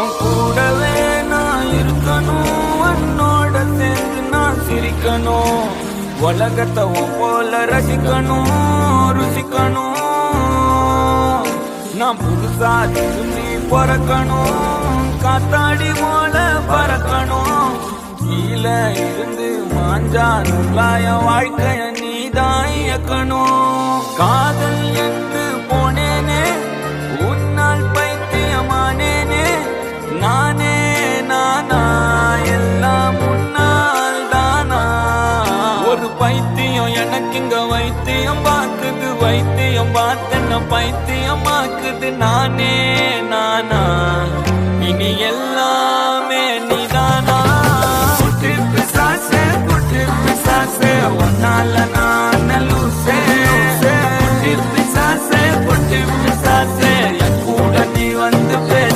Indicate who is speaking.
Speaker 1: உன் கூடவே நான் இருக்கணும், உன்னோட சேர்ந்து நான் சிரிக்கணும், உலகத்தை உன் போல ரசிக்கணும் ருசிக்கணும். நான் புதுசா திரும்பி பிறக்கணும், காத்தாடி போல பறக்கணும், கீழே இருந்து மாஞ்சா நுள்ளாய வாழ்க்கைய நீதான் இயக்கணும். காதல் என்று போனேனே, உன்னால் பைத்தியமானேனே, நானே நானா எல்லாம் முன்னால் தானா. ஒரு பைத்தியம் எனக்கு இங்க வைத்தியம் பார்க்குது, வைத்தியம் பார்த்தன பைத்தியமாக்குது, நானே நானா.